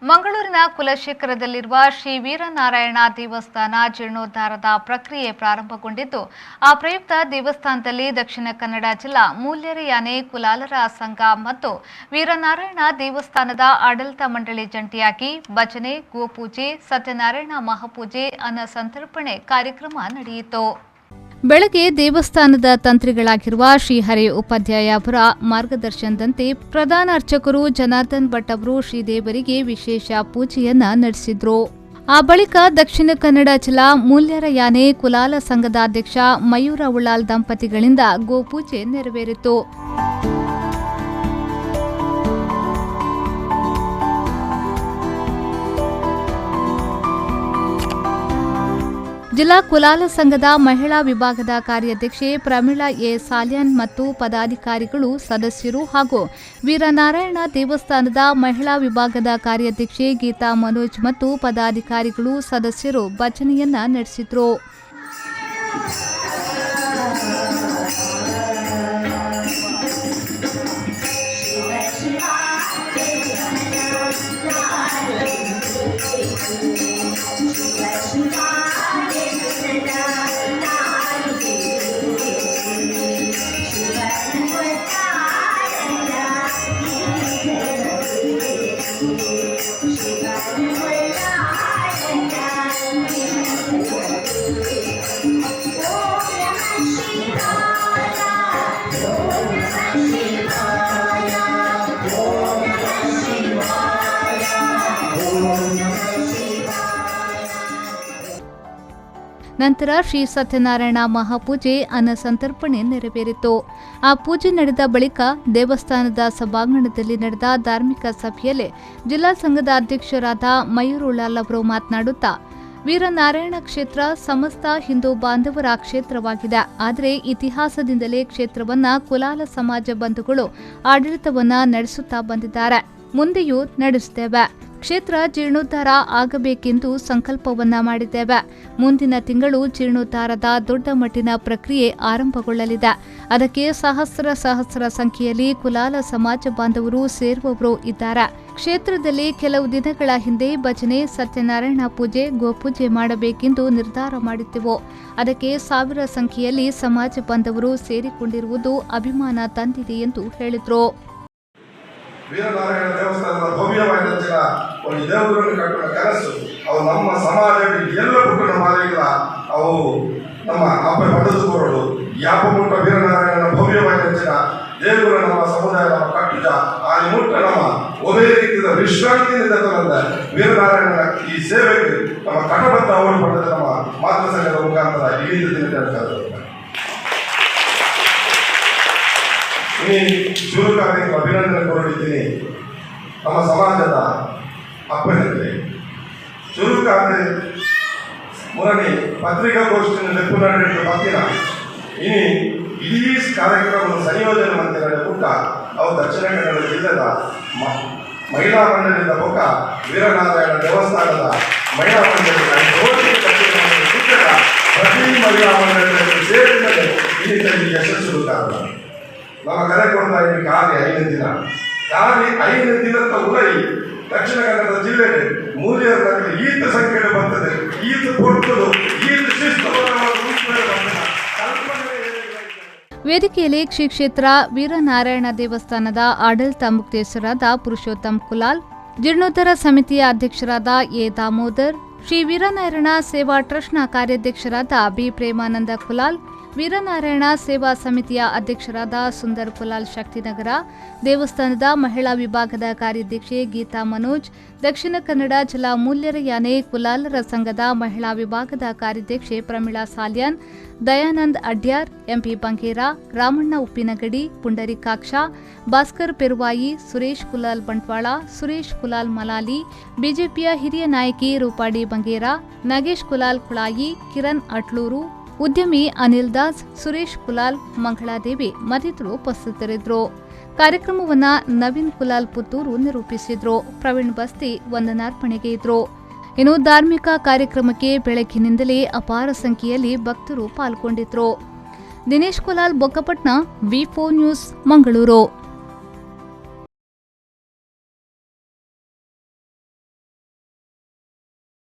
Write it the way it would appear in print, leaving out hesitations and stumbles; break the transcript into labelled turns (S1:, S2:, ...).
S1: ಮಂಗಳೂರಿನ ಕುಲಶೇಖರದಲ್ಲಿರುವ ಶ್ರೀ ವೀರನಾರಾಯಣ ದೇವಸ್ಥಾನ ಜೀರ್ಣೋದ್ಧಾರದ ಪ್ರಕ್ರಿಯೆ ಪ್ರಾರಂಭಗೊಂಡಿದ್ದು, ಆ ಪ್ರಯುಕ್ತ ದೇವಸ್ಥಾನದಲ್ಲಿ ದಕ್ಷಿಣ ಕನ್ನಡ ಜಿಲ್ಲಾ ಮೂಲ್ಯರ ಯಾನೆ ಕುಲಾಲರ ಸಂಘ ಮತ್ತು ವೀರನಾರಾಯಣ ದೇವಸ್ಥಾನದ ಆಡಳಿತ ಮಂಡಳಿ ಜಂಟಿಯಾಗಿ ಭಜನೆ, ಗೋಪೂಜೆ, ಸತ್ಯನಾರಾಯಣ ಮಹಾಪೂಜೆ, ಅನ್ನ ಸಂತರ್ಪಣೆ ಕಾರ್ಯಕ್ರಮ ನಡೆಯಿತು. ಬೆಳಗ್ಗೆ ದೇವಸ್ಥಾನದ ತಂತ್ರಿಗಳಾಗಿರುವ ಶ್ರೀಹರಿ ಉಪಾಧ್ಯಾಯ ಅವರ ಮಾರ್ಗದರ್ಶನದಂತೆ ಪ್ರಧಾನ ಅರ್ಚಕರು ಜನಾರ್ದನ್ ಭಟ್ ಅವರು ಶ್ರೀದೇವರಿಗೆ ವಿಶೇಷ ಪೂಜೆಯನ್ನ ನಡೆಸಿದ್ರು. ಆ ಬಳಿಕ ದಕ್ಷಿಣ ಕನ್ನಡ ಜಿಲ್ಲಾ ಮೂಲ್ಯರ ಯಾನೆ ಕುಲಾಲ ಸಂಘದ ಅಧ್ಯಕ್ಷ ಮಯೂರ ಉಳ್ಳಾಲ್ ದಂಪತಿಗಳಿಂದ ಗೋಪೂಜೆ ನೆರವೇರಿತು. ಜಿಲ್ಲಾ ಕುಲಾಲ ಸಂಘದ ಮಹಿಳಾ ವಿಭಾಗದ ಕಾರ್ಯಾಧ್ಯಕ್ಷೆ ಪ್ರಮೀಳಾ ಎ ಸಾಲ್ಯಾನ್ ಮತ್ತು ಪದಾಧಿಕಾರಿಗಳು, ಸದಸ್ಯರು ಹಾಗೂ ವೀರನಾರಾಯಣ ದೇವಸ್ಥಾನದ ಮಹಿಳಾ ವಿಭಾಗದ ಕಾರ್ಯಾಧ್ಯಕ್ಷೆ ಗೀತಾ ಮನೋಜ್ ಮತ್ತು ಪದಾಧಿಕಾರಿಗಳು, ಸದಸ್ಯರು ಭಜನೆಯನ್ನ ನಡೆಸಿದ್ರು. ನಂತರ ಶ್ರೀ ಸತ್ಯನಾರಾಯಣ ಮಹಾಪೂಜೆ, ಅನ್ನ ಸಂತರ್ಪಣೆ ನೆರವೇರಿತು. ಆ ಪೂಜೆ ನಡೆದ ಬಳಿಕ ದೇವಸ್ಥಾನದ ಸಭಾಂಗಣದಲ್ಲಿ ನಡೆದ ಧಾರ್ಮಿಕ ಸಭೆಯಲ್ಲಿ ಜಿಲ್ಲಾ ಸಂಘದ ಅಧ್ಯಕ್ಷರಾದ ಮಯೂರ್ ಉಳ್ಳಾಲ್ ಅವರು ಮಾತನಾಡುತ್ತಾ, ವೀರನಾರಾಯಣ ಕ್ಷೇತ್ರ ಸಮಸ್ತ ಹಿಂದೂ ಬಾಂಧವರ ಕ್ಷೇತ್ರವಾಗಿದೆ. ಆದರೆ ಇತಿಹಾಸದಿಂದಲೇ ಕ್ಷೇತ್ರವನ್ನ ಕುಲಾಲ ಸಮಾಜ ಬಂಧುಗಳು ಆಡಳಿತವನ್ನ ನಡೆಸುತ್ತಾ ಬಂದಿದ್ದಾರೆ. ಮುಂದೆಯೂ ನಡೆಸುತ್ತೇವೆ. ಕ್ಷೇತ್ರ ಜೀರ್ಣೋದ್ಧಾರ ಆಗಬೇಕೆಂದು ಸಂಕಲ್ಪವನ್ನ ಮಾಡಿದ್ದೇವೆ. ಮುಂದಿನ ತಿಂಗಳು ಜೀರ್ಣೋದ್ಧಾರದ ದೊಡ್ಡ ಮಟ್ಟಿನ ಪ್ರಕ್ರಿಯೆ ಆರಂಭಗೊಳ್ಳಲಿದೆ. ಅದಕ್ಕೆ ಸಹಸ್ರ ಸಂಖ್ಯೆಯಲ್ಲಿ ಕುಲಾಲ ಸಮಾಜ ಬಾಂಧವರು ಸೇರುವವರು ಇದ್ದಾರೆ. ಕ್ಷೇತ್ರದಲ್ಲಿ ಕೆಲವು ದಿನಗಳ ಹಿಂದೆ ಭಜನೆ, ಸತ್ಯನಾರಾಯಣ ಪೂಜೆ, ಗೋಪೂಜೆ ಮಾಡಬೇಕೆಂದು ನಿರ್ಧಾರ ಮಾಡಿದ್ದೆವು. ಅದಕ್ಕೆ ಸಾವಿರ ಸಂಖ್ಯೆಯಲ್ಲಿ ಸಮಾಜ ಬಾಂಧವರು ಸೇರಿಕೊಂಡಿರುವುದು ಅಭಿಮಾನ ತಂದಿದೆ ಎಂದು ಹೇಳಿದರು.
S2: ವೀರನಾರಾಯಣ ದೇವಸ್ಥಾನದ ಭವ್ಯವಾದ ಒಂದು ದೇವರನ್ನು ಕಟ್ಟುವ ಕನಸು ಅವು ನಮ್ಮ ಸಮಾಜದಲ್ಲಿ ಎಲ್ಲ ಕುಟುಂಬ ಮಾಲಿಗಳ ಅವು ನಮ್ಮ ಅಪ್ಪ ಪಡೆದುಕೊಳ್ಳಲು ಯಾಪ ಮುಟ್ಟ ವೀರನಾರಾಯಣ ಭವ್ಯವಾದ ದೇವರು ನಮ್ಮ ಸಮುದಾಯ ನಮ್ಮ ಕಟ್ಟುಜ ಆ ಮುಟ್ಟ ನಮ್ಮ ಒದೇ ರೀತಿಯ ವಿಶ್ರಾಂತಿಯಿಂದ ತಂದ ವೀರನಾರಾಯಣನ ಈ ಸೇವೆಗೆ ನಮ್ಮ ಕಟಬದ್ಧ ಅವರು ಪಡೆದ ನಮ್ಮ ಮಾತೃ ಸಂಘದ ಮುಖಾಂತರ ಈ ದಿನ ಹೇಳ್ತಾರೆ. ಚುರುಕಾಗಿ ಅಭಿನಂದನೆ ಕೊರಡಿದ್ದೀನಿ. ನಮ್ಮ ಸಮಾಜದ ಅಪ್ಪನಿಗೆ ಚುರುಕಾದ ಮುರಣಿ ಪತ್ರಿಕಾಗೋಷ್ಠಿಯನ್ನು ಲೆಪ್ಪುನಡೆದು ಬರ್ತೀನ ಇನಿ ಇಡೀ ಕಾರ್ಯಕ್ರಮದ ಸಂಯೋಜನೆ ಮಂತ್ರಿಗಳ ಪುಟ್ಟ ಅವು ದಕ್ಷಿಣ ಕನ್ನಡ ಜಿಲ್ಲೆದ ಮಹಿಳಾ ಮಂಡಳಿಯಿಂದ ಪಕ್ಕ ವೀರನಾರಾಯಣ ದೇವಸ್ಥಾನದ ಮಹಿಳಾ ಮಂಡಳಿ ಪ್ರತಿ ಮಹಿಳಾ ಮಂಡಳಿಯಲ್ಲಿ ಸೇರಿದರೆ ಈ ಯಶಸ್ಸು ಕಾರಣ ನಮ್ಮ ಕರೆ ಕೊಡ್ತಾ ಇದ್ವಿ. ಖಾಲಿ 5 ದಿನದ ಉಲೈ ದಕ್ಷಿಣ ಕನ್ನಡ ಜಿಲ್ಲೆಗೆ ಮೂಲ್ಯರಲ್ಲಿ ಈತ ಸಂಖ್ಯೆ ಬರ್ತದೆ. ಈತ ಕೊಡ್ತದು ಈತ ಶಿಸ್ತು.
S1: ವೇದಿಕೆಯಲ್ಲಿ ಶ್ರೀ ಕ್ಷೇತ್ರ ವೀರನಾರಾಯಣ ದೇವಸ್ಥಾನದ ಆಡಳಿತ ಮುಖ್ಯಸ್ಥರಾದ ಪುರುಷೋತ್ತಮ್ ಕುಲಾಲ್, ಜೀರ್ಣೋದ್ಧಾರ ಸಮಿತಿಯ ಅಧ್ಯಕ್ಷರಾದ ಎ ದಾಮೋದರ್, ಶ್ರೀ ವೀರನಾರಾಯಣ ಸೇವಾ ಟ್ರಸ್ಟ್ನ ಕಾರ್ಯಾಧ್ಯಕ್ಷರಾದ ಬಿ ಪ್ರೇಮಾನಂದ ಕುಲಾಲ್, ವೀರನಾರಾಯಣ ಸೇವಾ ಸಮಿತಿಯ ಅಧ್ಯಕ್ಷರಾದ ಸುಂದರ್ ಕುಲಾಲ್ ಶಕ್ತಿನಗರ, ದೇವಸ್ಥಾನದ ಮಹಿಳಾ ವಿಭಾಗದ ಕಾರ್ಯಾಧ್ಯಕ್ಷೆ ಗೀತಾ ಮನೋಜ್, ದಕ್ಷಿಣ ಕನ್ನಡ ಜಿಲ್ಲಾ ಮೂಲ್ಯರ ಯಾನೆ ಕುಲಾಲರ ಸಂಘದ ಮಹಿಳಾ ವಿಭಾಗದ ಕಾರ್ಯಾಧ್ಯಕ್ಷೆ ಪ್ರಮೀಳಾ ಸಾಲ್ಯಾನ್, ದಯಾನಂದ್ ಅಡ್ಯಾರ್, ಎಂಪಿ ಬಂಗೇರ, ರಾಮಣ್ಣ ಉಪ್ಪಿನಗಡಿ, ಪುಂಡರಿಕಾಕ್ಷ, ಭಾಸ್ಕರ್ ಪೆರುವಾಯಿ, ಸುರೇಶ್ ಕುಲಾಲ್ ಬಂಟ್ವಾಳ, ಸುರೇಶ್ ಕುಲಾಲ್ ಮಲಾಲಿ, ಬಿಜೆಪಿಯ ಹಿರಿಯ ನಾಯಕಿ ರೂಪಾಡಿ ಬಂಗೇರ, ನಾಗೇಶ್ ಕುಲಾಲ್ ಕುಳಾಯಿ, ಕಿರಣ್ ಅಟ್ಲೂರು, ಉದ್ಯಮಿ ಅನಿಲ್ ದಾಸ್, ಸುರೇಶ್ ಕುಲಾಲ್, ಮಂಗಳಾದೇವಿ ಮತ್ತಿತರರು ಉಪಸ್ಥಿತರಿದ್ದರು. ಕಾರ್ಯಕ್ರಮವನ್ನ ನವೀನ್ ಕುಲಾಲ್ ಪುತ್ತೂರು ನಿರೂಪಿಸಿದ್ರು. ಪ್ರವೀಣ್ ಬಸ್ತಿ ವಂದನಾರ್ಪಣೆಗೆ ಇದ್ರು. ಇನ್ನು ಧಾರ್ಮಿಕ ಕಾರ್ಯಕ್ರಮಕ್ಕೆ ಬೆಳಗ್ಗಿನಿಂದಲೇ ಅಪಾರ ಸಂಖ್ಯೆಯಲ್ಲಿ ಭಕ್ತರು ಪಾಲ್ಗೊಂಡಿದ್ರು. ದಿನೇಶ್ ಕುಲಾಲ್, ಬೊಕ್ಕಪಟ್ನ, ವಿ4 ನ್ಯೂಸ್, ಮಂಗಳೂರು.